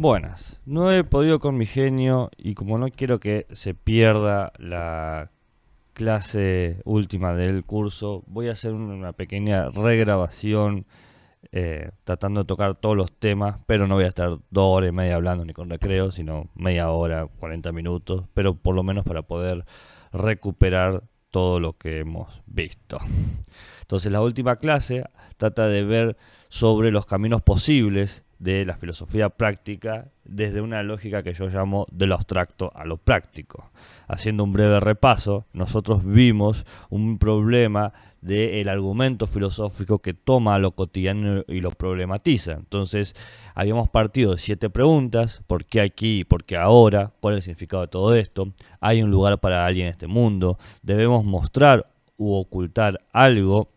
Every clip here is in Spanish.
Buenas, no he podido con mi genio y como no quiero que se pierda la clase última del curso, voy a hacer una pequeña regrabación tratando de tocar todos los temas, pero no voy a estar 2 horas y media hablando ni con recreo, sino media hora, 40 minutos, pero por lo menos para poder recuperar todo lo que hemos visto. Entonces la última clase trata de ver sobre los caminos posibles de la filosofía práctica desde una lógica que yo llamo de lo abstracto a lo práctico. Haciendo un breve repaso, nosotros vimos un problema del argumento filosófico que toma lo cotidiano y lo problematiza. Entonces, habíamos partido de 7 preguntas: ¿por qué aquí? ¿Por qué ahora? ¿Cuál es el significado de todo esto? ¿Hay un lugar para alguien en este mundo? ¿Debemos mostrar u ocultar algo?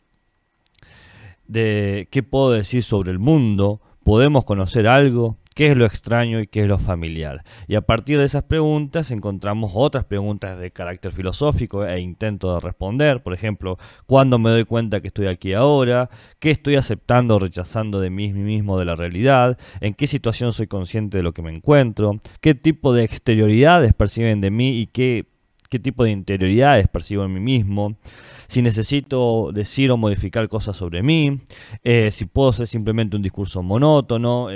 ¿De qué puedo decir sobre el mundo? ¿Podemos conocer algo? ¿Qué es lo extraño y qué es lo familiar? Y a partir de esas preguntas encontramos otras preguntas de carácter filosófico e intento de responder. Por ejemplo, ¿cuándo me doy cuenta que estoy aquí ahora? ¿Qué estoy aceptando o rechazando de mí mismo, de la realidad? ¿En qué situación soy consciente de lo que me encuentro? ¿Qué tipo de exterioridades perciben de mí y qué tipo de interioridades percibo en mí mismo? Si necesito decir o modificar cosas sobre mí, si puedo ser simplemente un discurso monótono,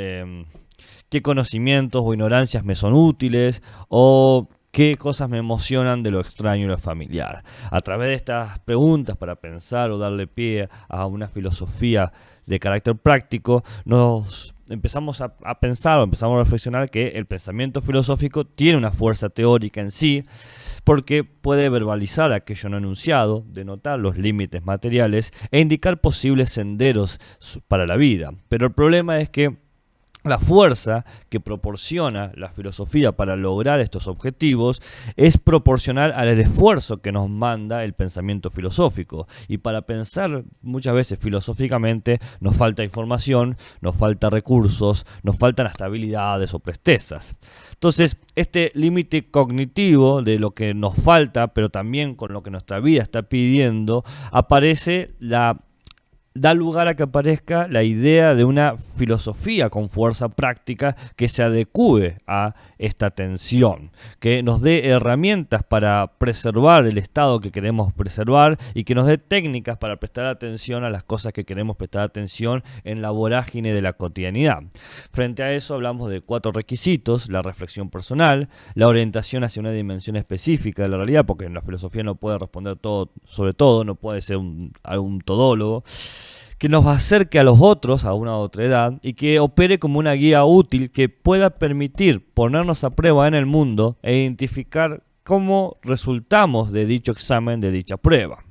qué conocimientos o ignorancias me son útiles, o qué cosas me emocionan de lo extraño y lo familiar. A través de estas preguntas, para pensar o darle pie a una filosofía de carácter práctico, nos empezamos a pensar o empezamos a reflexionar que el pensamiento filosófico tiene una fuerza teórica en sí, porque puede verbalizar aquello no enunciado, denotar los límites materiales e indicar posibles senderos para la vida. Pero el problema es que la fuerza que proporciona la filosofía para lograr estos objetivos es proporcional al esfuerzo que nos manda el pensamiento filosófico. Y para pensar muchas veces filosóficamente nos falta información, nos falta recursos, nos faltan hasta habilidades o prestezas. Entonces, este límite cognitivo de lo que nos falta, pero también con lo que nuestra vida está pidiendo, da lugar a que aparezca la idea de una filosofía con fuerza práctica que se adecue a esta tensión, que nos dé herramientas para preservar el estado que queremos preservar y que nos dé técnicas para prestar atención a las cosas que queremos prestar atención en la vorágine de la cotidianidad. Frente a eso hablamos de 4 requisitos: la reflexión personal, la orientación hacia una dimensión específica de la realidad, porque en la filosofía no puede responder todo sobre todo, no puede ser un todólogo, que nos acerque a los otros a una otra edad y que opere como una guía útil que pueda permitir ponernos a prueba en el mundo e identificar cómo resultamos de dicho examen, de dicha prueba.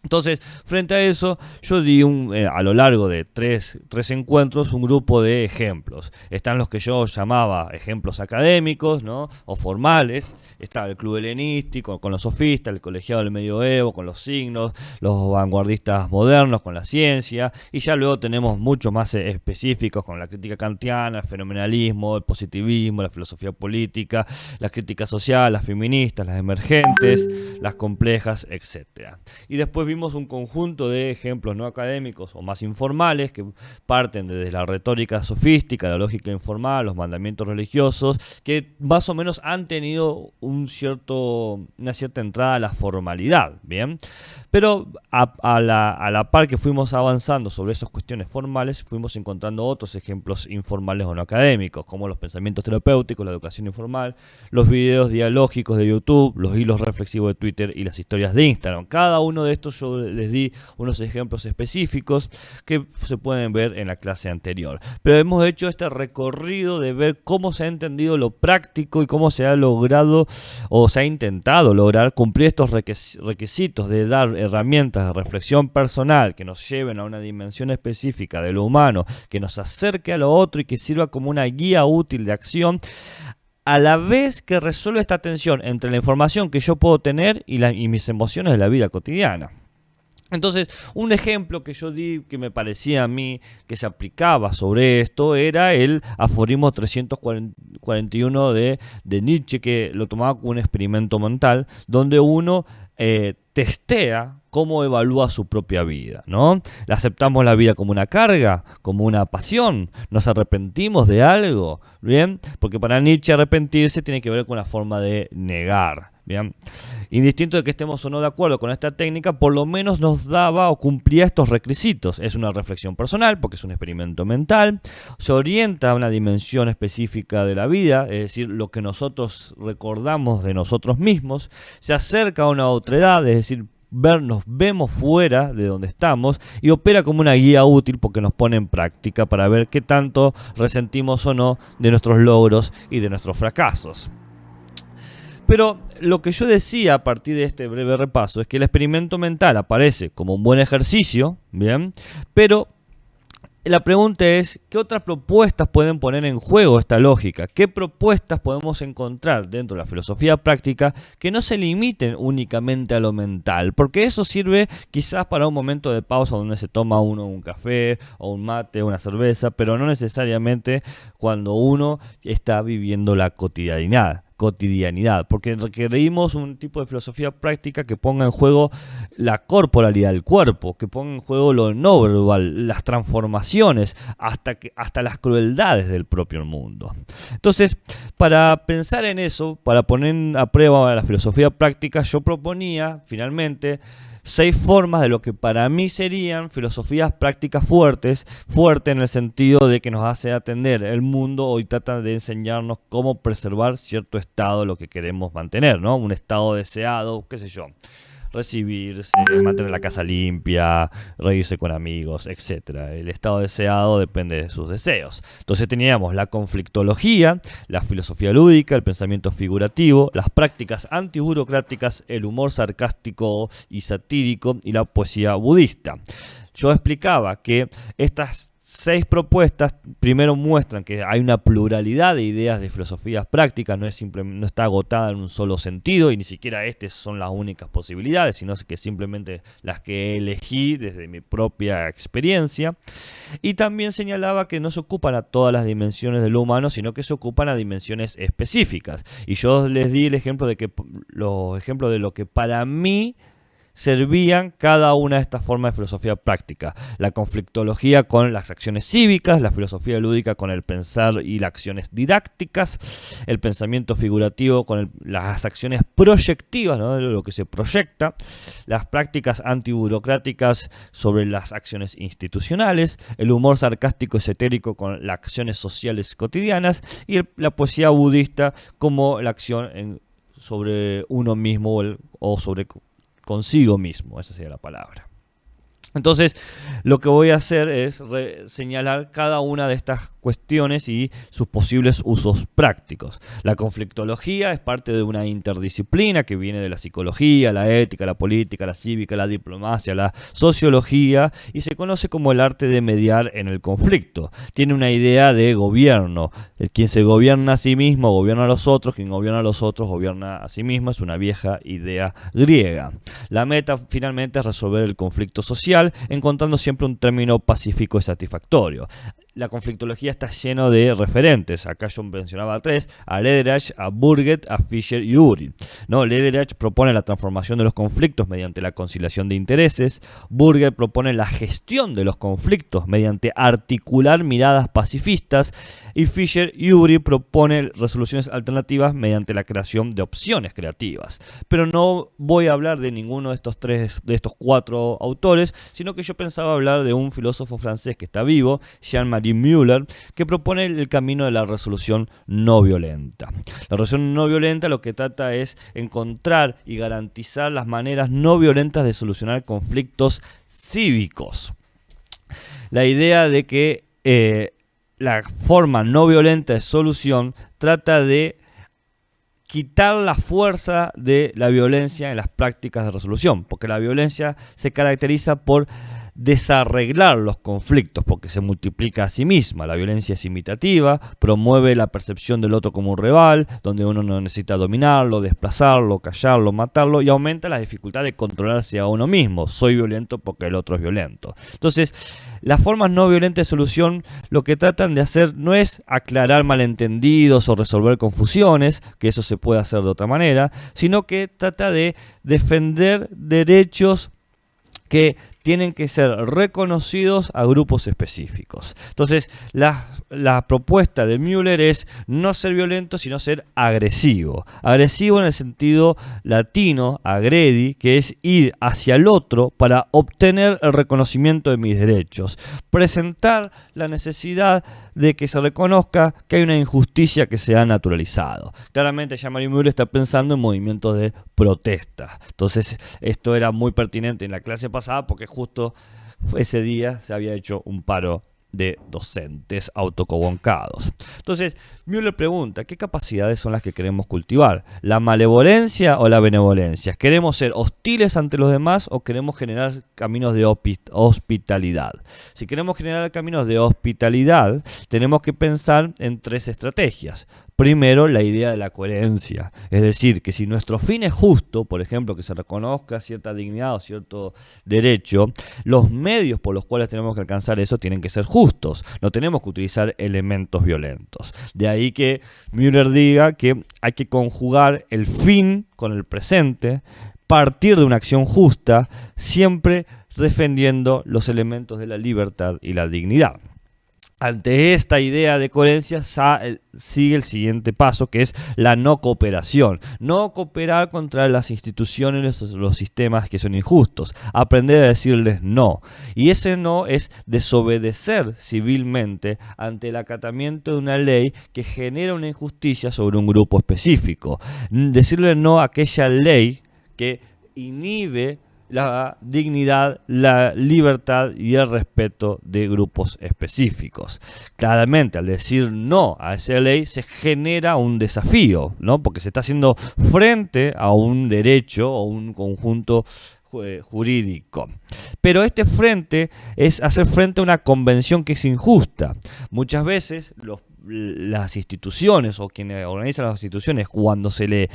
Entonces, frente a eso, yo di a lo largo de tres encuentros un grupo de ejemplos. Están los que yo llamaba ejemplos académicos, ¿no?, o formales. Está el club helenístico con los sofistas, el colegiado del medioevo con los signos, los vanguardistas modernos con la ciencia, y ya luego tenemos muchos más específicos con la crítica kantiana, el fenomenalismo, el positivismo, la filosofía política, la crítica social, las feministas, las emergentes, las complejas, etc. Y después vimos un conjunto de ejemplos no académicos o más informales que parten desde la retórica sofística, la lógica informal, los mandamientos religiosos, que más o menos han tenido una cierta entrada a la formalidad, ¿bien? Pero a la par que fuimos avanzando sobre esas cuestiones formales, fuimos encontrando otros ejemplos informales o no académicos, como los pensamientos terapéuticos, la educación informal, los videos dialógicos de YouTube, los hilos reflexivos de Twitter y las historias de Instagram. Cada uno de estos yo les di unos ejemplos específicos que se pueden ver en la clase anterior. Pero hemos hecho este recorrido de ver cómo se ha entendido lo práctico y cómo se ha logrado o se ha intentado lograr cumplir estos requisitos de dar herramientas de reflexión personal que nos lleven a una dimensión específica de lo humano, que nos acerque a lo otro y que sirva como una guía útil de acción, a la vez que resuelve esta tensión entre la información que yo puedo tener y mis emociones de la vida cotidiana. Entonces, un ejemplo que yo di que me parecía a mí que se aplicaba sobre esto era el aforismo 341 de Nietzsche, que lo tomaba como un experimento mental, donde uno testea cómo evalúa su propia vida, ¿no? ¿Aceptamos la vida como una carga, como una pasión? ¿Nos arrepentimos de algo? ¿Bien? Porque para Nietzsche arrepentirse tiene que ver con una forma de negar, ¿bien? Indistinto de que estemos o no de acuerdo con esta técnica, por lo menos nos daba o cumplía estos requisitos. Es una reflexión personal, porque es un experimento mental, se orienta a una dimensión específica de la vida, es decir, lo que nosotros recordamos de nosotros mismos, se acerca a una otredad, es decir, nos vemos fuera de donde estamos, y opera como una guía útil porque nos pone en práctica para ver qué tanto resentimos o no de nuestros logros y de nuestros fracasos. Pero lo que yo decía a partir de este breve repaso es que el experimento mental aparece como un buen ejercicio, ¿bien? Pero la pregunta es, ¿qué otras propuestas pueden poner en juego esta lógica? ¿Qué propuestas podemos encontrar dentro de la filosofía práctica que no se limiten únicamente a lo mental? Porque eso sirve quizás para un momento de pausa donde se toma uno un café o un mate o una cerveza, pero no necesariamente cuando uno está viviendo la cotidianidad, porque requerimos un tipo de filosofía práctica que ponga en juego la corporalidad del cuerpo, que ponga en juego lo no verbal, las transformaciones, hasta las crueldades del propio mundo. Entonces, para pensar en eso, para poner a prueba la filosofía práctica, yo proponía finalmente 6 formas de lo que para mí serían filosofías prácticas fuertes en el sentido de que nos hace atender el mundo y trata de enseñarnos cómo preservar cierto estado, lo que queremos mantener, ¿no? Un estado deseado, qué sé yo, recibirse, mantener la casa limpia, reírse con amigos, etc. El estado deseado depende de sus deseos. Entonces teníamos la conflictología, la filosofía lúdica, el pensamiento figurativo, las prácticas antiburocráticas, el humor sarcástico y satírico y la poesía budista. Yo explicaba que estas 6 propuestas primero muestran que hay una pluralidad de ideas de filosofías prácticas, no está agotada en un solo sentido y ni siquiera estas son las únicas posibilidades, sino que simplemente las que elegí desde mi propia experiencia. Y también señalaba que no se ocupan a todas las dimensiones de lo humano, sino que se ocupan a dimensiones específicas. Y yo les di los ejemplos de lo que para mí servían cada una de estas formas de filosofía práctica. La conflictología con las acciones cívicas, la filosofía lúdica con el pensar y las acciones didácticas, el pensamiento figurativo con las acciones proyectivas, ¿no? Lo que se proyecta, las prácticas antiburocráticas sobre las acciones institucionales, el humor sarcástico esotérico con las acciones sociales cotidianas y la poesía budista como la acción sobre uno mismo o sobre consigo mismo, esa sería la palabra. Entonces, lo que voy a hacer es señalar cada una de estas cuestiones y sus posibles usos prácticos. La conflictología es parte de una interdisciplina que viene de la psicología, la ética, la política, la cívica, la diplomacia, la sociología y se conoce como el arte de mediar en el conflicto. Tiene una idea de gobierno. Quien se gobierna a sí mismo gobierna a los otros, quien gobierna a los otros gobierna a sí mismo. Es una vieja idea griega. La meta finalmente es resolver el conflicto social, encontrando siempre un término pacífico y satisfactorio. La conflictología está lleno de referentes. Acá yo mencionaba 3, a Lederach, a Burget, a Fisher y Uri. ¿No? Lederach propone la transformación de los conflictos mediante la conciliación de intereses. Burget propone la gestión de los conflictos mediante articular miradas pacifistas. Y Fisher y Uri propone resoluciones alternativas mediante la creación de opciones creativas. Pero no voy a hablar de ninguno de estos 4 autores, sino que yo pensaba hablar de un filósofo francés que está vivo, Jean-Marie Müller, que propone el camino de la resolución no violenta. La resolución no violenta lo que trata es encontrar y garantizar las maneras no violentas de solucionar conflictos cívicos. La idea de que la forma no violenta de solución trata de quitar la fuerza de la violencia en las prácticas de resolución, porque la violencia se caracteriza por desarreglar los conflictos porque se multiplica a sí misma. La violencia es imitativa, promueve la percepción del otro como un rival, donde uno no necesita dominarlo, desplazarlo, callarlo, matarlo, y aumenta la dificultad de controlarse a uno mismo. Soy violento porque el otro es violento. Entonces, las formas no violentas de solución lo que tratan de hacer no es aclarar malentendidos o resolver confusiones, que eso se puede hacer de otra manera, sino que trata de defender derechos que tienen que ser reconocidos a grupos específicos. Entonces, la propuesta de Müller es no ser violento, sino ser agresivo. Agresivo en el sentido latino, agredi, que es ir hacia el otro para obtener el reconocimiento de mis derechos. Presentar la necesidad de que se reconozca que hay una injusticia que se ha naturalizado. Claramente, Jean-Marie Müller está pensando en movimientos de protesta. Entonces, esto era muy pertinente en la clase pasada porque justo ese día se había hecho un paro de docentes autoconvocados. Entonces, Müller pregunta, ¿qué capacidades son las que queremos cultivar? ¿La malevolencia o la benevolencia? ¿Queremos ser hostiles ante los demás o queremos generar caminos de hospitalidad? Si queremos generar caminos de hospitalidad, tenemos que pensar en 3 estrategias. Primero, la idea de la coherencia. Es decir, que si nuestro fin es justo, por ejemplo, que se reconozca cierta dignidad o cierto derecho, los medios por los cuales tenemos que alcanzar eso tienen que ser justos. No tenemos que utilizar elementos violentos. De ahí que Müller diga que hay que conjugar el fin con el presente, partir de una acción justa, siempre defendiendo los elementos de la libertad y la dignidad. Ante esta idea de coherencia sigue el siguiente paso, que es la no cooperación. No cooperar contra las instituciones o los sistemas que son injustos. Aprender a decirles no. Y ese no es desobedecer civilmente ante el acatamiento de una ley que genera una injusticia sobre un grupo específico. Decirle no a aquella ley que inhibe la dignidad, la libertad y el respeto de grupos específicos. Claramente, al decir no a esa ley se genera un desafío, ¿no? Porque se está haciendo frente a un derecho o un conjunto jurídico. Pero este frente es hacer frente a una convención que es injusta. Muchas veces las instituciones o quienes organizan las instituciones, cuando se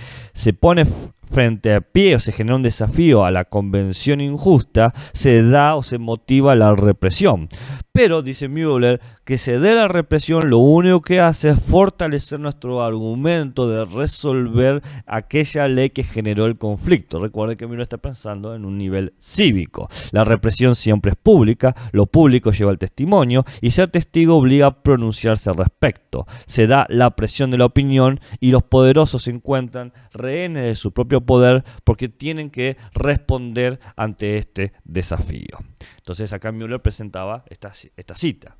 pone frente a pie o se genera un desafío a la convención injusta, se da o se motiva la represión. Pero, dice Müller, que se dé la represión lo único que hace es fortalecer nuestro argumento de resolver aquella ley que generó el conflicto. Recuerde que Müller está pensando en un nivel cívico. La represión siempre es pública, lo público lleva el testimonio y ser testigo obliga a pronunciarse al respecto. Se da la presión de la opinión y los poderosos se encuentran rehenes de su propio poder porque tienen que responder ante este desafío. Entonces acá Müller presentaba esta cita.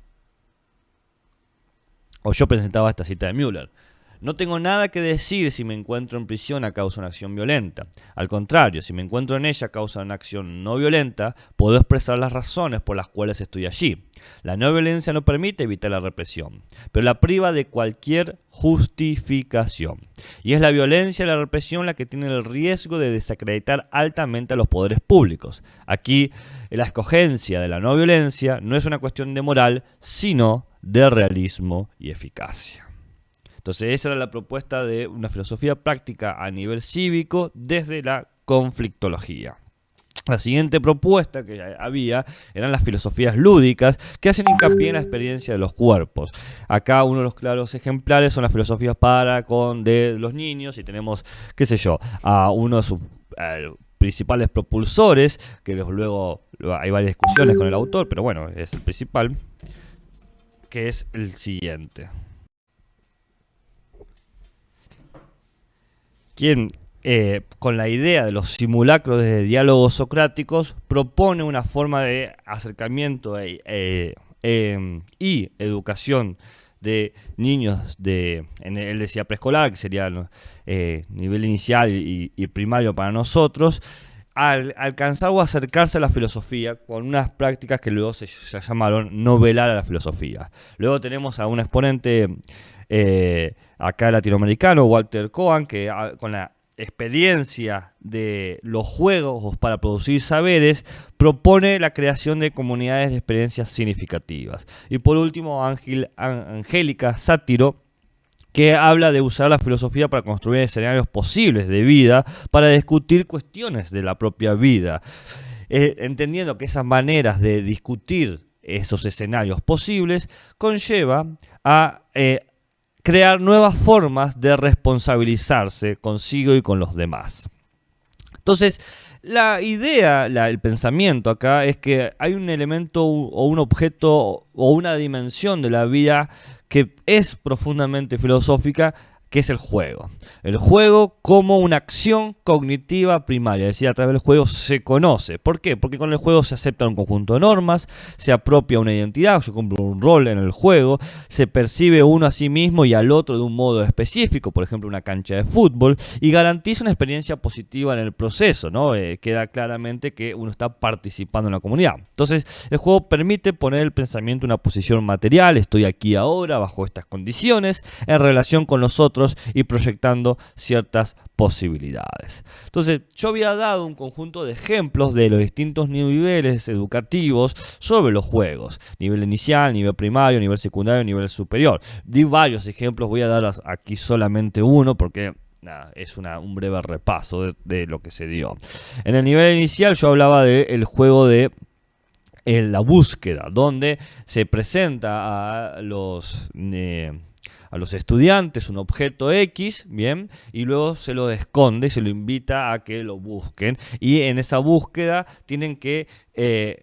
O yo presentaba esta cita de Müller. No tengo nada que decir si me encuentro en prisión a causa de una acción violenta. Al contrario, si me encuentro en ella a causa de una acción no violenta, puedo expresar las razones por las cuales estoy allí. La no violencia no permite evitar la represión, pero la priva de cualquier justificación. Y es la violencia y la represión la que tiene el riesgo de desacreditar altamente a los poderes públicos. Aquí, la escogencia de la no violencia no es una cuestión de moral, sino de realismo y eficacia. Entonces esa era la propuesta de una filosofía práctica a nivel cívico desde la conflictología. La siguiente propuesta que había eran las filosofías lúdicas que hacen hincapié en la experiencia de los cuerpos. Acá uno de los claros ejemplares son las filosofías de los niños y tenemos, qué sé yo, a uno de sus principales propulsores, que luego hay varias discusiones con el autor, pero bueno, es el principal, que es el siguiente. Quien, con la idea de los simulacros de diálogos socráticos, propone una forma de acercamiento y educación de niños él decía preescolar, que sería nivel inicial y primario para nosotros, al alcanzar o acercarse a la filosofía con unas prácticas que luego se llamaron novelar a la filosofía. Luego tenemos a un exponente acá latinoamericano, Walter Cohen, que con la experiencia de los juegos para producir saberes, propone la creación de comunidades de experiencias significativas. Y por último, Angélica Sátiro, que habla de usar la filosofía para construir escenarios posibles de vida, para discutir cuestiones de la propia vida, entendiendo que esas maneras de discutir esos escenarios posibles conlleva a crear nuevas formas de responsabilizarse consigo y con los demás. Entonces, la idea, el pensamiento acá es que hay un elemento o un objeto o una dimensión de la vida que es profundamente filosófica, que es el juego. El juego como una acción cognitiva primaria, es decir, a través del juego se conoce. ¿Por qué? Porque con el juego se acepta un conjunto de normas, se apropia una identidad, se cumple un rol en el juego, se percibe uno a sí mismo y al otro de un modo específico, por ejemplo una cancha de fútbol, y garantiza una experiencia positiva en el proceso, ¿no? Queda claramente que uno está participando en la comunidad. Entonces, el juego permite poner el pensamiento en una posición material, estoy aquí ahora, bajo estas condiciones, en relación con los otros y proyectando ciertas posibilidades. Entonces, yo había dado un conjunto de ejemplos de los distintos niveles educativos sobre los juegos. Nivel inicial, nivel primario, nivel secundario, nivel superior. Di varios ejemplos, voy a dar aquí solamente uno porque es un breve repaso de lo que se dio. En el nivel inicial yo hablaba del juego de la búsqueda, donde se presenta a los estudiantes un objeto X, bien, y luego se lo esconde y se lo invita a que lo busquen, y en esa búsqueda tienen que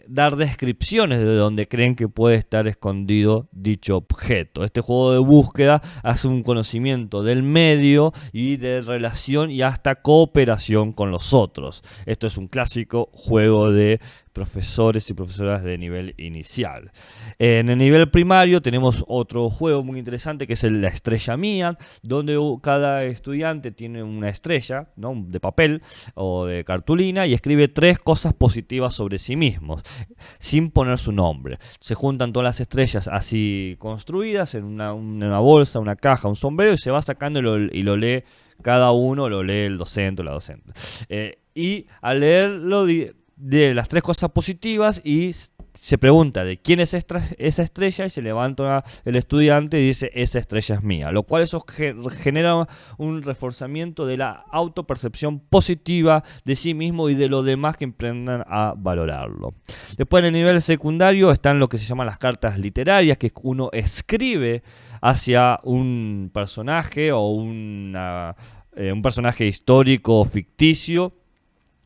dar descripciones de donde creen que puede estar escondido dicho objeto. Este juego de búsqueda hace un conocimiento del medio y de relación y hasta cooperación con los otros. Esto es un clásico juego de profesores y profesoras de nivel inicial. En el nivel primario tenemos otro juego muy interesante que es la estrella mía, donde cada estudiante tiene una estrella, ¿no?, de papel o de cartulina, y escribe 3 cosas positivas sobre sí mismos, sin poner su nombre. Se juntan todas las estrellas así construidas en una bolsa, una caja, un sombrero, y se va sacando y lo lee cada uno, lo lee el docente o la docente. Y al leerlo de las 3 cosas positivas y se pregunta de quién es esa estrella y se levanta el estudiante y dice esa estrella es mía, lo cual eso genera un reforzamiento de la autopercepción positiva de sí mismo y de los demás que emprendan a valorarlo. Después en el nivel secundario están lo que se llaman las cartas literarias, que uno escribe hacia un personaje o un personaje histórico o ficticio.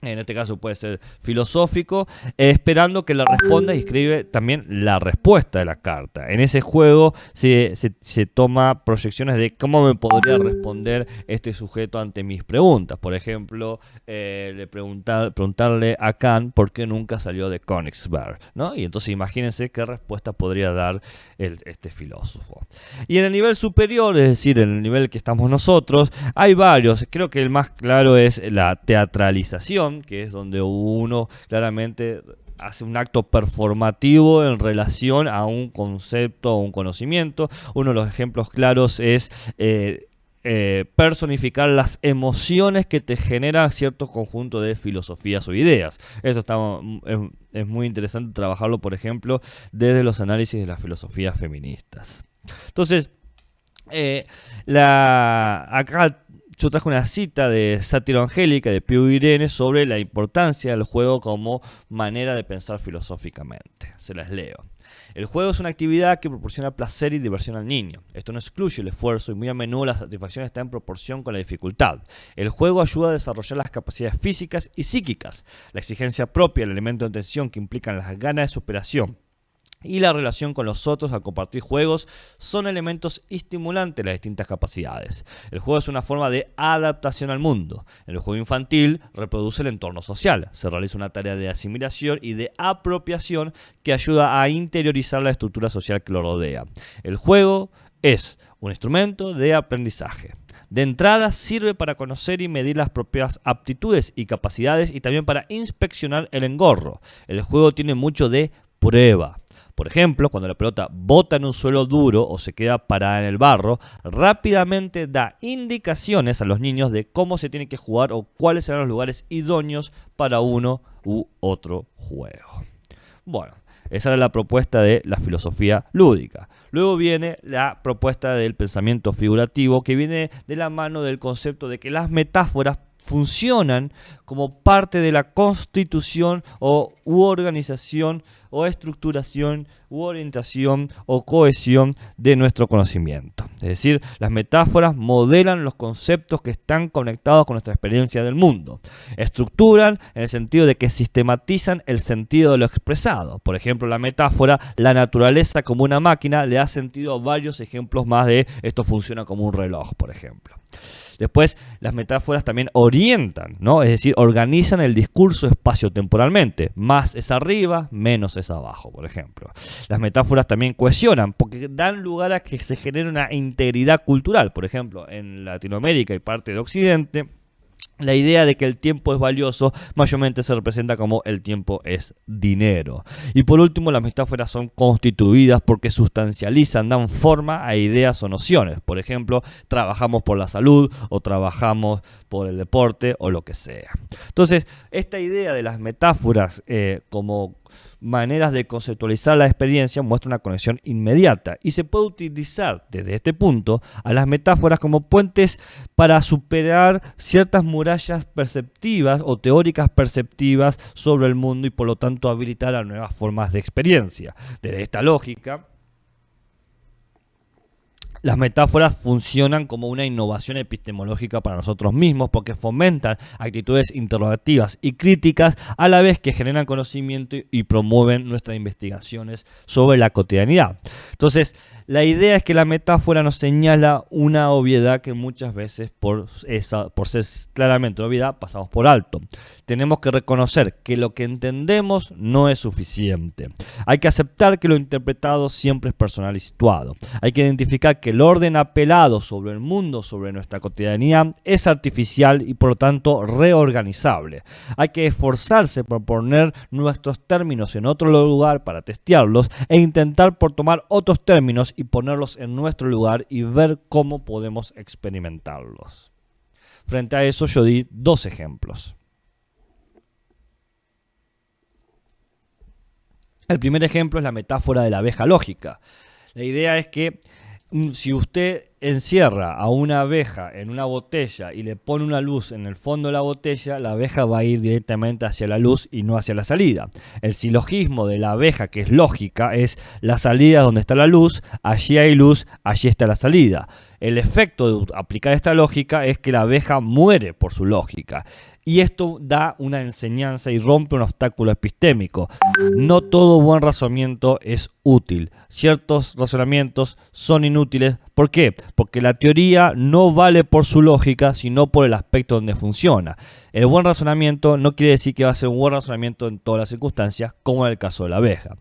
En este caso puede ser filosófico, esperando que le responda y escribe también la respuesta de la carta. En ese juego se toma proyecciones de cómo me podría responder este sujeto ante mis preguntas. Por ejemplo, preguntarle a Kant por qué nunca salió de Königsberg, ¿no? Y entonces imagínense qué respuesta podría dar este filósofo. Y en el nivel superior, es decir, en el nivel que estamos nosotros, hay varios. Creo que el más claro es la teatralización, que es donde uno claramente hace un acto performativo en relación a un concepto o un conocimiento. Uno de los ejemplos claros es personificar las emociones que te genera cierto conjunto de filosofías o ideas. Esto es muy interesante trabajarlo, por ejemplo, desde los análisis de las filosofías feministas. Entonces, acá yo traje una cita de Sátiro Angélica, de Pío Irene, sobre la importancia del juego como manera de pensar filosóficamente. Se las leo. El juego es una actividad que proporciona placer y diversión al niño. Esto no excluye el esfuerzo y muy a menudo la satisfacción está en proporción con la dificultad. El juego ayuda a desarrollar las capacidades físicas y psíquicas, la exigencia propia, el elemento de atención que implican las ganas de superación y la relación con los otros al compartir juegos son elementos estimulantes de las distintas capacidades. El juego es una forma de adaptación al mundo. En el juego infantil reproduce el entorno social. Se realiza una tarea de asimilación y de apropiación que ayuda a interiorizar la estructura social que lo rodea. El juego es un instrumento de aprendizaje. De entrada sirve para conocer y medir las propias aptitudes y capacidades y también para inspeccionar el engorro. El juego tiene mucho de prueba. Por ejemplo, cuando la pelota bota en un suelo duro o se queda parada en el barro, rápidamente da indicaciones a los niños de cómo se tiene que jugar o cuáles serán los lugares idóneos para uno u otro juego. Bueno, esa era la propuesta de la filosofía lúdica. Luego viene la propuesta del pensamiento figurativo, que viene de la mano del concepto de que las metáforas funcionan como parte de la constitución u organización o estructuración u orientación o cohesión de nuestro conocimiento. Es decir, las metáforas modelan los conceptos que están conectados con nuestra experiencia del mundo. Estructuran en el sentido de que sistematizan el sentido de lo expresado. Por ejemplo, la metáfora, la naturaleza como una máquina, le da sentido a varios ejemplos más de esto funciona como un reloj, por ejemplo. Después, las metáforas también orientan, ¿no? Es decir, organizan el discurso espacio-temporalmente. Más es arriba, menos es abajo, por ejemplo. Las metáforas también cohesionan porque dan lugar a que se genere una integridad cultural. Por ejemplo, en Latinoamérica y parte de Occidente, la idea de que el tiempo es valioso mayormente se representa como el tiempo es dinero. Y por último, las metáforas son constituidas porque sustancializan, dan forma a ideas o nociones. Por ejemplo, trabajamos por la salud o trabajamos por el deporte o lo que sea. Entonces, esta idea de las metáforas como maneras de conceptualizar la experiencia muestra una conexión inmediata y se puede utilizar desde este punto a las metáforas como puentes para superar ciertas murallas perceptivas o teóricas perceptivas sobre el mundo y por lo tanto habilitar a nuevas formas de experiencia. Desde esta lógica, las metáforas funcionan como una innovación epistemológica para nosotros mismos porque fomentan actitudes interrogativas y críticas a la vez que generan conocimiento y promueven nuestras investigaciones sobre la cotidianidad. Entonces, la idea es que la metáfora nos señala una obviedad que muchas veces por ser claramente una obviedad pasamos por alto. Tenemos que reconocer que lo que entendemos no es suficiente. Hay que aceptar que lo interpretado siempre es personal y situado. Hay que identificar que el orden apelado sobre el mundo, sobre nuestra cotidianidad, es artificial y por lo tanto reorganizable. Hay que esforzarse por poner nuestros términos en otro lugar para testearlos e intentar por tomar otros términos y ponerlos en nuestro lugar y ver cómo podemos experimentarlos. Frente a eso yo di dos ejemplos. El primer ejemplo es la metáfora de la abeja lógica. La idea es que si usted encierra a una abeja en una botella y le pone una luz en el fondo de la botella, la abeja va a ir directamente hacia la luz y no hacia la salida. El silogismo de la abeja, que es lógica, es la salida donde está la luz, allí hay luz, allí está la salida. El efecto de aplicar esta lógica es que la abeja muere por su lógica. Y esto da una enseñanza y rompe un obstáculo epistémico. No todo buen razonamiento es útil. Ciertos razonamientos son inútiles. ¿Por qué? Porque la teoría no vale por su lógica, sino por el aspecto donde funciona. El buen razonamiento no quiere decir que va a ser un buen razonamiento en todas las circunstancias, como en el caso de la abeja.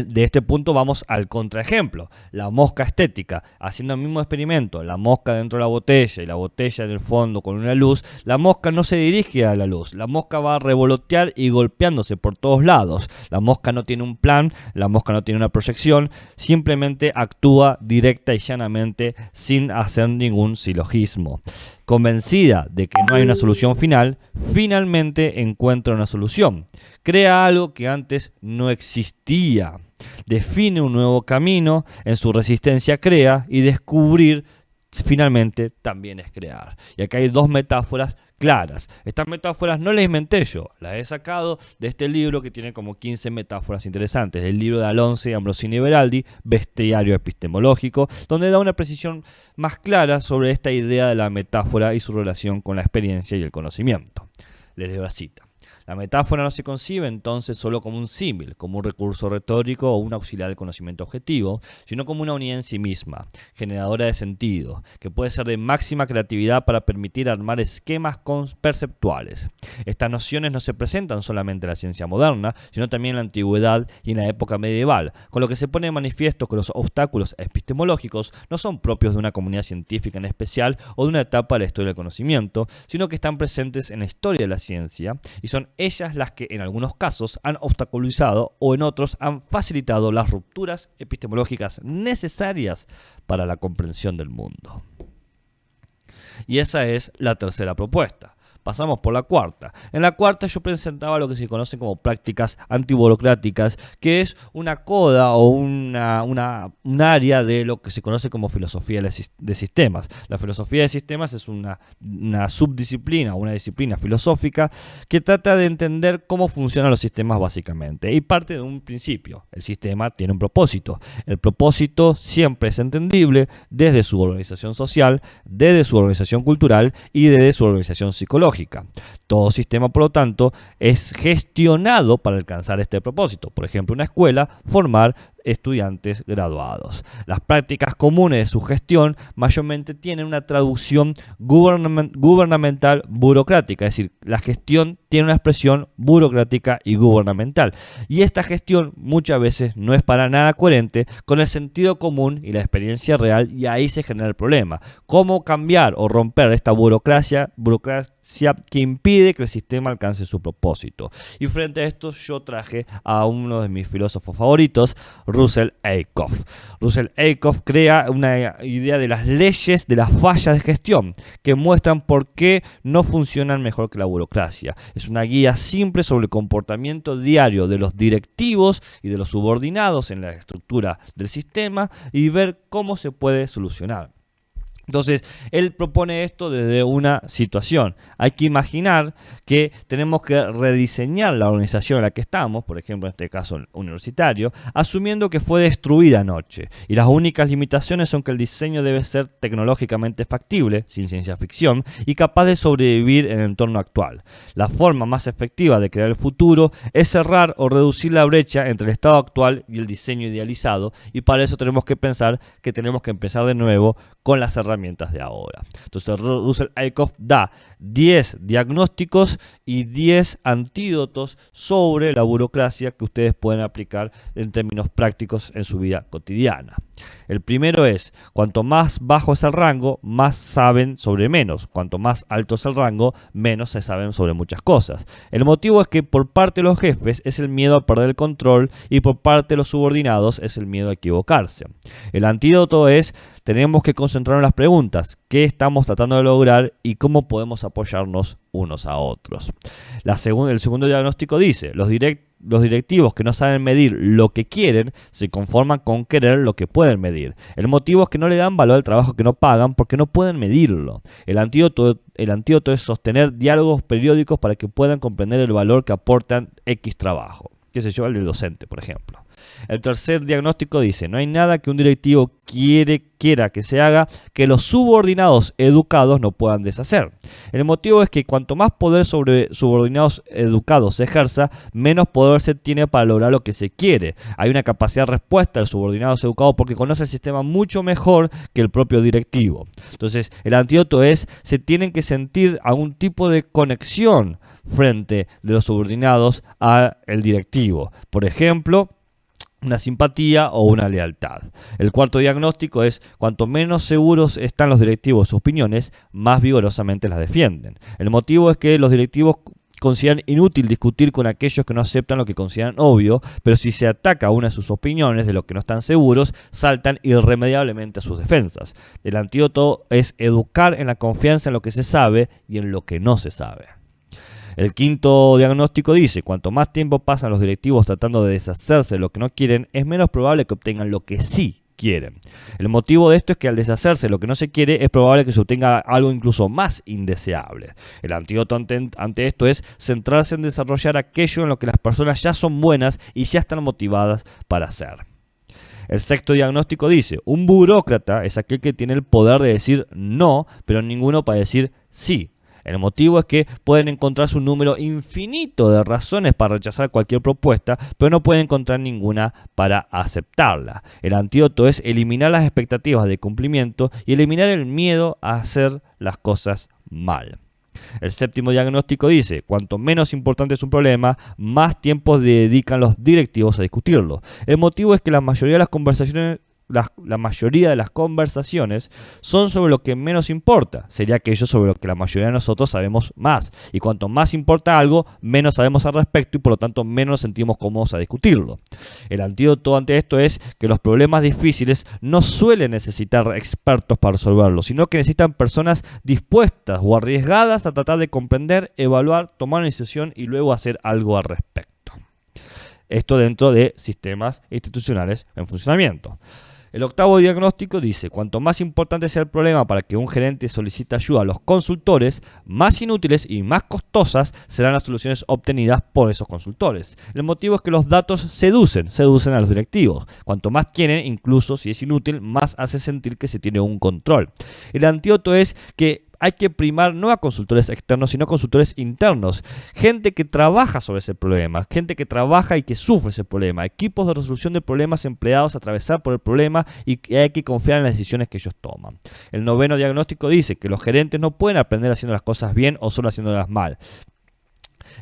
De este punto vamos al contraejemplo. La mosca estética. Haciendo el mismo experimento, la mosca dentro de la botella y la botella en el fondo con una luz, la mosca no se dirige a la luz. La mosca va a revolotear y golpeándose por todos lados. La mosca no tiene un plan, la mosca no tiene una proyección, simplemente actúa directa y llanamente sin hacer ningún silogismo. Convencida de que no hay una solución final, finalmente encuentra una solución. Crea algo que antes no existía. Define un nuevo camino, en su resistencia crea y descubrir finalmente también es crear. Y acá hay dos metáforas claras. Estas metáforas no las inventé yo, las he sacado de este libro que tiene como 15 metáforas interesantes, el libro de Alonso y Ambrosini y Beraldi, Bestiario Epistemológico, donde da una precisión más clara sobre esta idea de la metáfora y su relación con la experiencia y el conocimiento. Les leo la cita. La metáfora no se concibe entonces solo como un símil, como un recurso retórico o un auxiliar del conocimiento objetivo, sino como una unidad en sí misma, generadora de sentido, que puede ser de máxima creatividad para permitir armar esquemas perceptuales. Estas nociones no se presentan solamente en la ciencia moderna, sino también en la antigüedad y en la época medieval, con lo que se pone de manifiesto que los obstáculos epistemológicos no son propios de una comunidad científica en especial o de una etapa de la historia del conocimiento, sino que están presentes en la historia de la ciencia y son son ellas las que en algunos casos han obstaculizado o en otros han facilitado las rupturas epistemológicas necesarias para la comprensión del mundo. Y esa es la tercera propuesta. Pasamos por la cuarta. En la cuarta yo presentaba lo que se conocen como prácticas antiburocráticas, que es una coda o un área de lo que se conoce como filosofía de sistemas. La filosofía de sistemas es una subdisciplina, una disciplina filosófica que trata de entender cómo funcionan los sistemas básicamente. Y parte de un principio. El sistema tiene un propósito. El propósito siempre es entendible desde su organización social, desde su organización cultural y desde su organización psicológica. Todo sistema, por lo tanto, es gestionado para alcanzar este propósito. Por ejemplo, una escuela, formar estudiantes graduados. Las prácticas comunes de su gestión mayormente tienen una traducción gubernamental burocrática, es decir, la gestión tiene una expresión burocrática y gubernamental. Y esta gestión muchas veces no es para nada coherente con el sentido común y la experiencia real, y ahí se genera el problema. ¿Cómo cambiar o romper esta burocracia que impide que el sistema alcance su propósito? Y frente a esto yo traje a uno de mis filósofos favoritos, Russell Ackoff. Russell Ackoff crea una idea de las leyes de las fallas de gestión que muestran por qué no funcionan mejor que la burocracia. Es una guía simple sobre el comportamiento diario de los directivos y de los subordinados en la estructura del sistema y ver cómo se puede solucionar. Entonces, él propone esto desde una situación. Hay que imaginar que tenemos que rediseñar la organización en la que estamos, por ejemplo, en este caso universitario, asumiendo que fue destruida anoche. Y las únicas limitaciones son que el diseño debe ser tecnológicamente factible, sin ciencia ficción, y capaz de sobrevivir en el entorno actual. La forma más efectiva de crear el futuro es cerrar o reducir la brecha entre el estado actual y el diseño idealizado, y para eso tenemos que pensar que tenemos que empezar de nuevo con las herramientas de ahora. Entonces Russell Ackoff da 10 diagnósticos y 10 antídotos sobre la burocracia que ustedes pueden aplicar en términos prácticos en su vida cotidiana. El primero es, cuanto más bajo es el rango, más saben sobre menos. Cuanto más alto es el rango, menos se saben sobre muchas cosas. El motivo es que por parte de los jefes es el miedo a perder el control y por parte de los subordinados es el miedo a equivocarse. El antídoto es, tenemos que concentrarnos en las preguntas, qué estamos tratando de lograr y cómo podemos apoyarnos unos a otros. El segundo diagnóstico dice, los directivos que no saben medir lo que quieren se conforman con querer lo que pueden medir. El motivo es que no le dan valor al trabajo que no pagan porque no pueden medirlo. El antídoto es sostener diálogos periódicos para que puedan comprender el valor que aportan X trabajo. Qué sé yo, el del docente, por ejemplo. El tercer diagnóstico dice, no hay nada que un directivo quiera que se haga que los subordinados educados no puedan deshacer. El motivo es que cuanto más poder sobre subordinados educados se ejerza, menos poder se tiene para lograr lo que se quiere. Hay una capacidad de respuesta del subordinado educado porque conoce el sistema mucho mejor que el propio directivo. Entonces, el antídoto es, se tienen que sentir algún tipo de conexión frente de los subordinados al directivo. Por ejemplo, una simpatía o una lealtad. El cuarto diagnóstico es, cuanto menos seguros están los directivos de sus opiniones, más vigorosamente las defienden. El motivo es que los directivos consideran inútil discutir con aquellos que no aceptan lo que consideran obvio, pero si se ataca a una de sus opiniones de lo que no están seguros, saltan irremediablemente a sus defensas. El antídoto es educar en la confianza en lo que se sabe y en lo que no se sabe. El quinto diagnóstico dice, cuanto más tiempo pasan los directivos tratando de deshacerse de lo que no quieren, es menos probable que obtengan lo que sí quieren. El motivo de esto es que al deshacerse de lo que no se quiere, es probable que se obtenga algo incluso más indeseable. El antídoto ante esto es centrarse en desarrollar aquello en lo que las personas ya son buenas y ya están motivadas para hacer. El sexto diagnóstico dice, un burócrata es aquel que tiene el poder de decir no, pero ninguno para decir sí. El motivo es que pueden encontrarse un número infinito de razones para rechazar cualquier propuesta, pero no pueden encontrar ninguna para aceptarla. El antídoto es eliminar las expectativas de cumplimiento y eliminar el miedo a hacer las cosas mal. El séptimo diagnóstico dice, cuanto menos importante es un problema, más tiempo dedican los directivos a discutirlo. El motivo es que la mayoría de las conversaciones la mayoría de las conversaciones son sobre lo que menos importa. Sería aquello sobre lo que la mayoría de nosotros sabemos más. Y cuanto más importa algo, menos sabemos al respecto y por lo tanto menos nos sentimos cómodos a discutirlo. El antídoto ante esto es que los problemas difíciles no suelen necesitar expertos para resolverlos, sino que necesitan personas dispuestas o arriesgadas a tratar de comprender, evaluar, tomar una decisión y luego hacer algo al respecto. Esto dentro de sistemas institucionales en funcionamiento. El octavo diagnóstico dice: cuanto más importante sea el problema para que un gerente solicite ayuda a los consultores, más inútiles y más costosas serán las soluciones obtenidas por esos consultores. El motivo es que los datos seducen a los directivos. Cuanto más quieren, incluso si es inútil, más hace sentir que se tiene un control. El antídoto es que hay que primar no a consultores externos, sino a consultores internos. Gente que trabaja sobre ese problema, gente que trabaja y que sufre ese problema. Equipos de resolución de problemas empleados a atravesar por el problema y que hay que confiar en las decisiones que ellos toman. El noveno diagnóstico dice que los gerentes no pueden aprender haciendo las cosas bien o solo haciéndolas mal.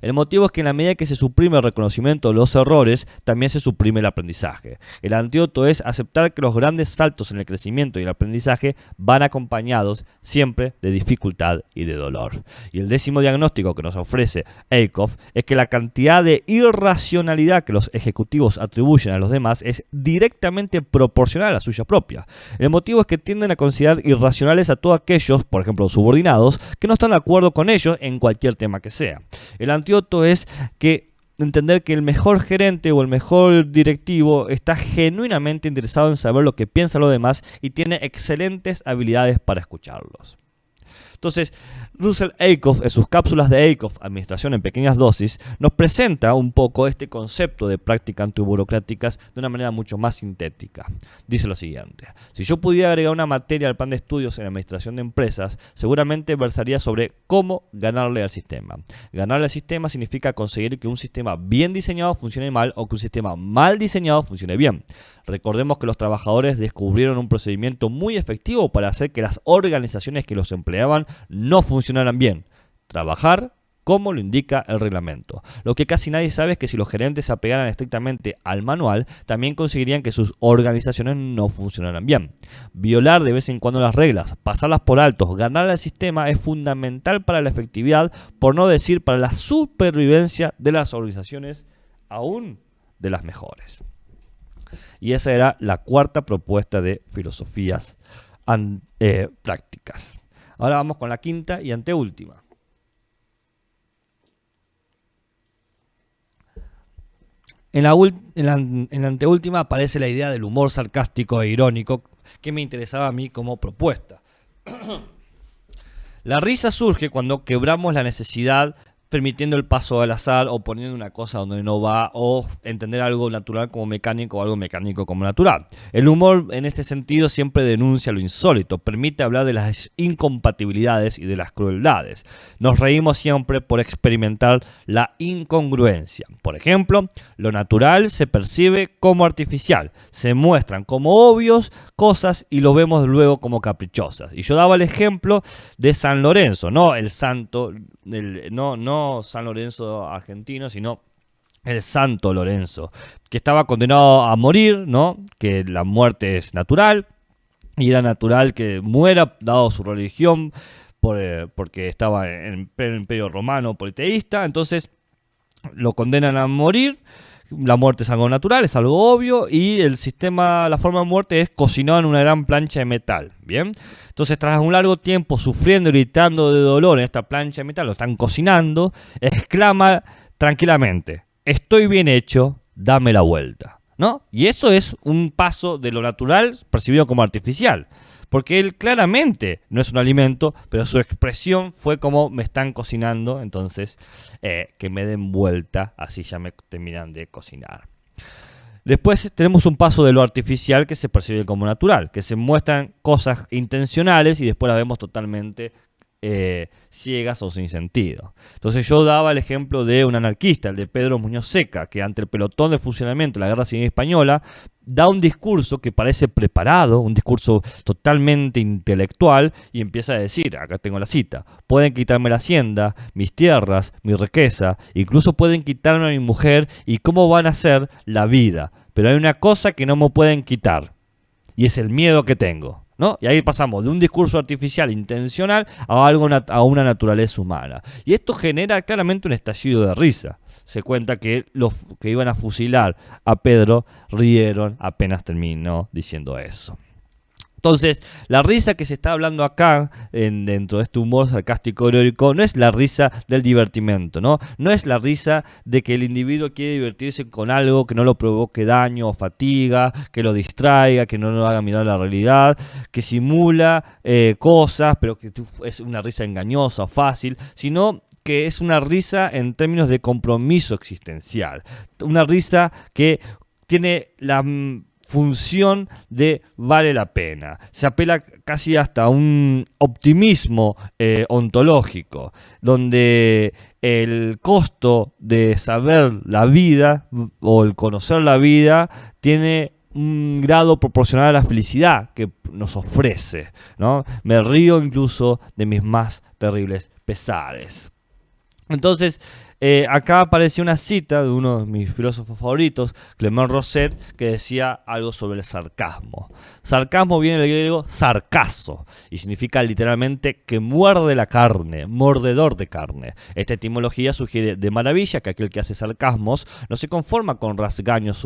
El motivo es que en la medida que se suprime el reconocimiento de los errores, también se suprime el aprendizaje. El antídoto es aceptar que los grandes saltos en el crecimiento y el aprendizaje van acompañados siempre de dificultad y de dolor. Y el décimo diagnóstico que nos ofrece Eickhoff es que la cantidad de irracionalidad que los ejecutivos atribuyen a los demás es directamente proporcional a la suya propia. El motivo es que tienden a considerar irracionales a todos aquellos, por ejemplo los subordinados, que no están de acuerdo con ellos en cualquier tema que sea. El antídoto es que entender que el mejor gerente o el mejor directivo está genuinamente interesado en saber lo que piensan los demás y tiene excelentes habilidades para escucharlos. Entonces, Russell Eickhoff, en sus cápsulas de Eickhoff, Administración en pequeñas dosis, nos presenta un poco este concepto de prácticas antiburocráticas de una manera mucho más sintética. Dice lo siguiente: si yo pudiera agregar una materia al plan de estudios en Administración de empresas, seguramente versaría sobre cómo ganarle al sistema. Ganarle al sistema significa conseguir que un sistema bien diseñado funcione mal o que un sistema mal diseñado funcione bien. Recordemos que los trabajadores descubrieron un procedimiento muy efectivo para hacer que las organizaciones que los empleaban no funcionaran bien: trabajar como lo indica el reglamento. Lo que casi nadie sabe es que si los gerentes se apegaran estrictamente al manual, también conseguirían que sus organizaciones no funcionaran bien. Violar de vez en cuando las reglas, pasarlas por alto, ganar al sistema es fundamental para la efectividad, por no decir para la supervivencia de las organizaciones, aún de las mejores. Y esa era la cuarta propuesta de filosofías prácticas. Ahora vamos con la quinta y anteúltima. En la anteúltima aparece la idea del humor sarcástico e irónico que me interesaba a mí como propuesta. La risa surge cuando quebramos la necesidad permitiendo el paso al azar o poniendo una cosa donde no va, o entender algo natural como mecánico o algo mecánico como natural. El humor en este sentido siempre denuncia lo insólito, permite hablar de las incompatibilidades y de las crueldades. Nos reímos siempre por experimentar la incongruencia. Por ejemplo, lo natural se percibe como artificial, se muestran como obvios cosas y lo vemos luego como caprichosas. Y yo daba el ejemplo de San Lorenzo, no el santo, no San Lorenzo argentino, sino el Santo Lorenzo, que estaba condenado a morir, ¿no? Que la muerte es natural y era natural que muera dado su religión porque estaba en el Imperio Romano politeísta. Entonces lo condenan a morir. La muerte es algo natural, es algo obvio, y la forma de muerte es cocinado en una gran plancha de metal. Bien, entonces tras un largo tiempo sufriendo y gritando de dolor en esta plancha de metal, lo están cocinando, exclama tranquilamente: estoy bien hecho, dame la vuelta, ¿no? Y eso es un paso de lo natural percibido como artificial. Porque él claramente no es un alimento, pero su expresión fue como: me están cocinando, entonces que me den vuelta, así ya me terminan de cocinar. Después tenemos un paso de lo artificial que se percibe como natural, que se muestran cosas intencionales y después las vemos totalmente ciegas o sin sentido. Entonces yo daba el ejemplo de un anarquista, el de Pedro Muñoz Seca, que ante el pelotón de funcionamiento de la Guerra Civil Española da un discurso que parece preparado, un discurso totalmente intelectual, y empieza a decir, acá tengo la cita: pueden quitarme la hacienda, mis tierras, mi riqueza, incluso pueden quitarme a mi mujer y cómo van a hacer la vida, pero hay una cosa que no me pueden quitar, y es el miedo que tengo, ¿no? Y ahí pasamos de un discurso artificial intencional a a una naturaleza humana. Y esto genera claramente un estallido de risa. Se cuenta que los que iban a fusilar a Pedro rieron apenas terminó diciendo eso. Entonces, la risa que se está hablando acá, dentro de este humor sarcástico heroico, no es la risa del divertimento, ¿no? No es la risa de que el individuo quiere divertirse con algo que no lo provoque daño o fatiga, que lo distraiga, que no lo haga mirar la realidad, que simula cosas, pero que es una risa engañosa o fácil, sino que es una risa en términos de compromiso existencial. Una risa que tiene la función de vale la pena. Se apela casi hasta a un optimismo ontológico, donde el costo de saber la vida o el conocer la vida tiene un grado proporcional a la felicidad que nos ofrece, ¿no? Me río incluso de mis más terribles pesares. Entonces, acá apareció una cita de uno de mis filósofos favoritos, Clement Rosset, que decía algo sobre el sarcasmo. Sarcasmo viene del griego sarcazo y significa literalmente que muerde la carne, mordedor de carne. Esta etimología sugiere de maravilla que aquel que hace sarcasmos no se conforma con rasguños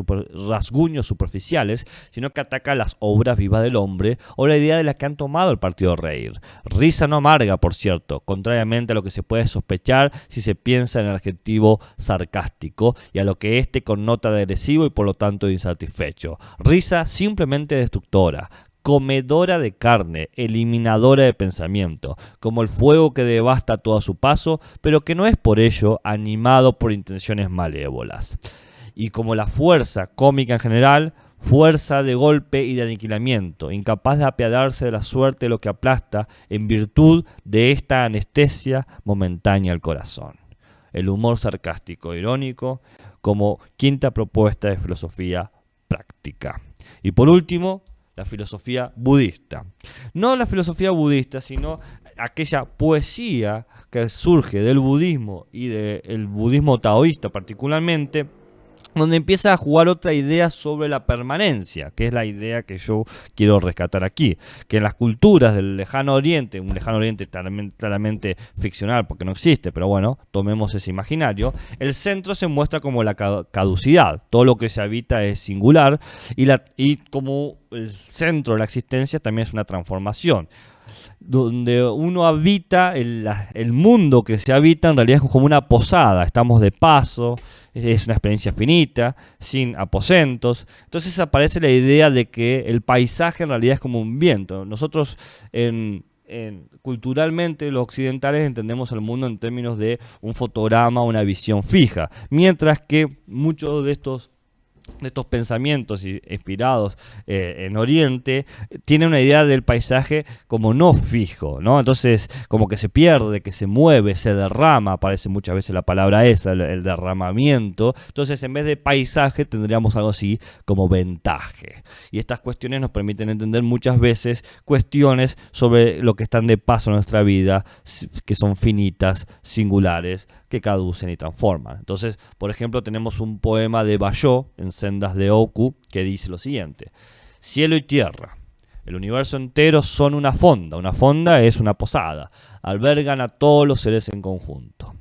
superficiales, sino que ataca las obras vivas del hombre o la idea de la que han tomado el partido reír. Risa no amarga, por cierto, contrariamente a lo que se puede sospechar si se piensa en el adjetivo sarcástico y a lo que éste connota de agresivo y por lo tanto de insatisfecho. Risa simplemente destructora, comedora de carne, eliminadora de pensamiento, como el fuego que devasta todo a su paso, pero que no es por ello animado por intenciones malévolas. Y como la fuerza cómica en general, fuerza de golpe y de aniquilamiento, incapaz de apiadarse de la suerte de lo que aplasta en virtud de esta anestesia momentánea al corazón. El humor sarcástico irónico como quinta propuesta de filosofía práctica. Y por último, la filosofía budista. No la filosofía budista, sino aquella poesía que surge del budismo y del budismo taoísta particularmente, donde empieza a jugar otra idea sobre la permanencia, que es la idea que yo quiero rescatar aquí, que en las culturas del lejano oriente, un lejano oriente claramente ficcional porque no existe, pero bueno, tomemos ese imaginario, el centro se muestra como la caducidad, todo lo que se habita es singular y como el centro de la existencia también es una transformación. Donde uno habita, el mundo que se habita en realidad es como una posada, estamos de paso, es una experiencia finita, sin aposentos. Entonces aparece la idea de que el paisaje en realidad es como un viento. Nosotros culturalmente los occidentales entendemos el mundo en términos de un fotograma, una visión fija, mientras que muchos de estos pensamientos inspirados en Oriente tienen una idea del paisaje como no fijo, ¿no? Entonces como que se pierde, que se mueve, se derrama, aparece muchas veces la palabra esa, el derramamiento. Entonces en vez de paisaje tendríamos algo así como ventaje. Y estas cuestiones nos permiten entender muchas veces cuestiones sobre lo que están de paso en nuestra vida, que son finitas, singulares, que caducen y transforman. Entonces, por ejemplo, tenemos un poema de Bayó en Sendas de Oku que dice lo siguiente: cielo y tierra, el universo entero son una fonda es una posada, albergan a todos los seres en conjunto.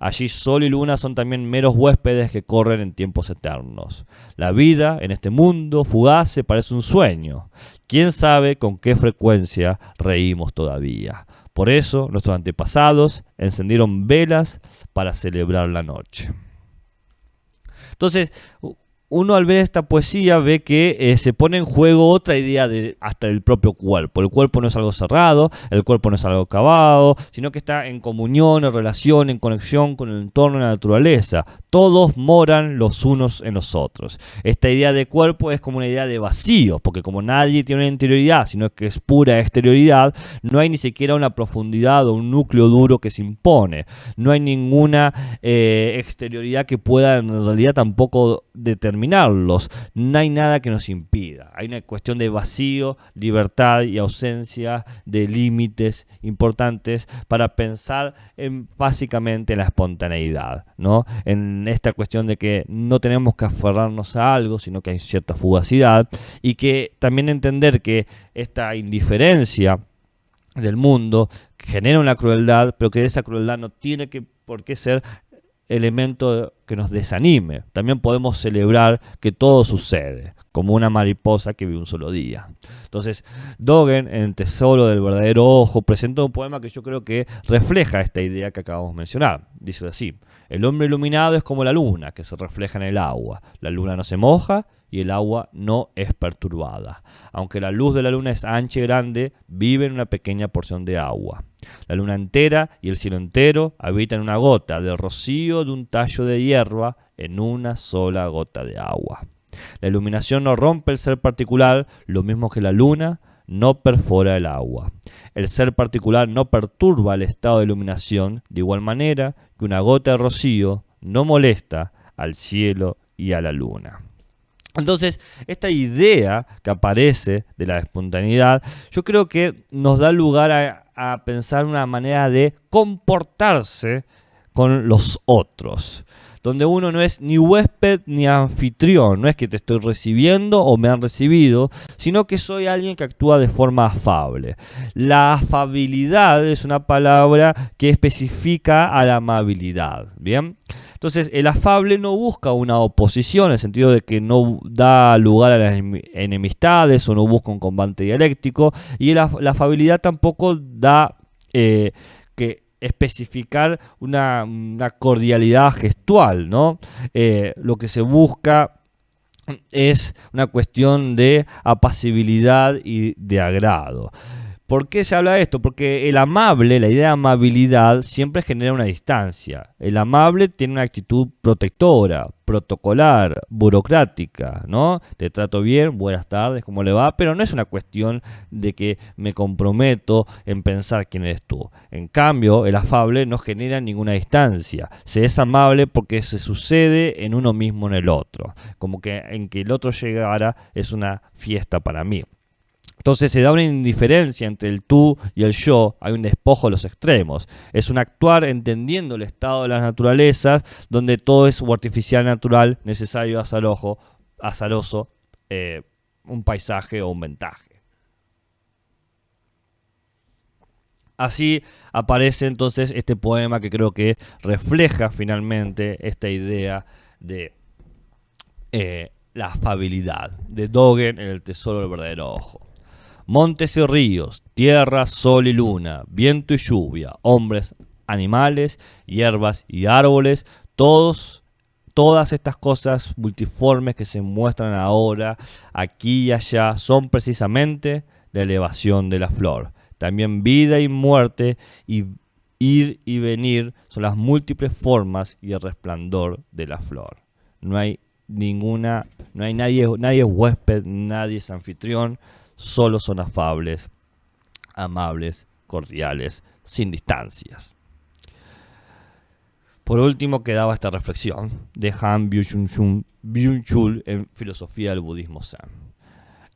Allí sol y luna son también meros huéspedes que corren en tiempos eternos. La vida en este mundo fugaz se parece un sueño. ¿Quién sabe con qué frecuencia reímos todavía? Por eso nuestros antepasados encendieron velas para celebrar la noche. Entonces, uno al ver esta poesía ve que se pone en juego otra idea hasta del propio cuerpo. El cuerpo no es algo cerrado, el cuerpo no es algo acabado, sino que está en comunión, en relación, en conexión con el entorno y la naturaleza. Todos moran los unos en los otros. Esta idea de cuerpo es como una idea de vacío, porque como nadie tiene una interioridad, sino que es pura exterioridad, no hay ni siquiera una profundidad o un núcleo duro que se impone. No hay ninguna exterioridad que pueda en realidad tampoco determinarlos. No hay nada que nos impida. Hay una cuestión de vacío, libertad y ausencia de límites importantes para pensar básicamente en la espontaneidad, ¿no? En en esta cuestión de que no tenemos que aferrarnos a algo, sino que hay cierta fugacidad, y que también entender que esta indiferencia del mundo genera una crueldad, pero que esa crueldad no tiene por qué ser elemento que nos desanime. También podemos celebrar que todo sucede, como una mariposa que vive un solo día. Entonces, Dogen, en El tesoro del verdadero ojo, presenta un poema que yo creo que refleja esta idea que acabamos de mencionar. Dice así: el hombre iluminado es como la luna, que se refleja en el agua. La luna no se moja y el agua no es perturbada. Aunque la luz de la luna es ancha y grande, vive en una pequeña porción de agua. La luna entera y el cielo entero habitan en una gota de rocío de un tallo de hierba en una sola gota de agua. La iluminación no rompe el ser particular, lo mismo que la luna no perfora el agua. El ser particular no perturba el estado de iluminación, de igual manera que una gota de rocío no molesta al cielo y a la luna. Entonces, esta idea que aparece de la espontaneidad, yo creo que nos da lugar a pensar una manera de comportarse con los otros, donde uno no es ni huésped ni anfitrión, no es que te estoy recibiendo o me han recibido, sino que soy alguien que actúa de forma afable. La afabilidad es una palabra que especifica a la amabilidad, ¿bien? Entonces, el afable no busca una oposición, en el sentido de que no da lugar a las enemistades o no busca un combate dialéctico, y la afabilidad tampoco da que especificar una cordialidad gestual, ¿no? Lo que se busca es una cuestión de apacibilidad y de agrado. ¿Por qué se habla de esto? Porque el amable, la idea de amabilidad, siempre genera una distancia. El amable tiene una actitud protectora, protocolar, burocrática, ¿no? Te trato bien, buenas tardes, ¿cómo le va? Pero no es una cuestión de que me comprometo en pensar quién eres tú. En cambio, el afable no genera ninguna distancia. Se es amable porque se sucede en uno mismo en el otro. Como que en que el otro llegara es una fiesta para mí. Entonces se da una indiferencia entre el tú y el yo, hay un despojo de los extremos. Es un actuar entendiendo el estado de las naturalezas, donde todo es artificial, natural, necesario, azaroso, un paisaje o un ventaje. Así aparece entonces este poema que creo que refleja finalmente esta idea de la afabilidad, de Dogen en El tesoro del verdadero ojo. Montes y ríos, tierra, sol y luna, viento y lluvia, hombres, animales, hierbas y árboles, todas estas cosas multiformes que se muestran ahora, aquí y allá, son precisamente la elevación de la flor. También vida y muerte, y ir y venir son las múltiples formas y el resplandor de la flor. No hay nadie es huésped, nadie es anfitrión, solo son afables, amables, cordiales, sin distancias. Por último quedaba esta reflexión de Han Byung-Chul en Filosofía del Budismo Zen.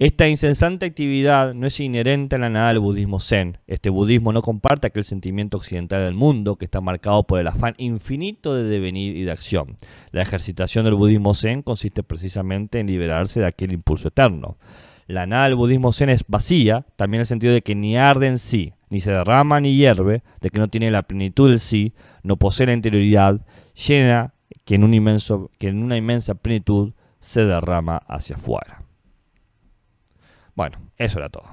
Esta incesante actividad no es inherente a la nada del budismo zen. Este budismo no comparte aquel sentimiento occidental del mundo que está marcado por el afán infinito de devenir y de acción. La ejercitación del budismo zen consiste precisamente en liberarse de aquel impulso eterno. La nada del budismo zen es vacía, también en el sentido de que ni arde en sí, ni se derrama ni hierve, de que no tiene la plenitud del sí, no posee la interioridad, llena que en una inmensa plenitud se derrama hacia afuera. Bueno, eso era todo.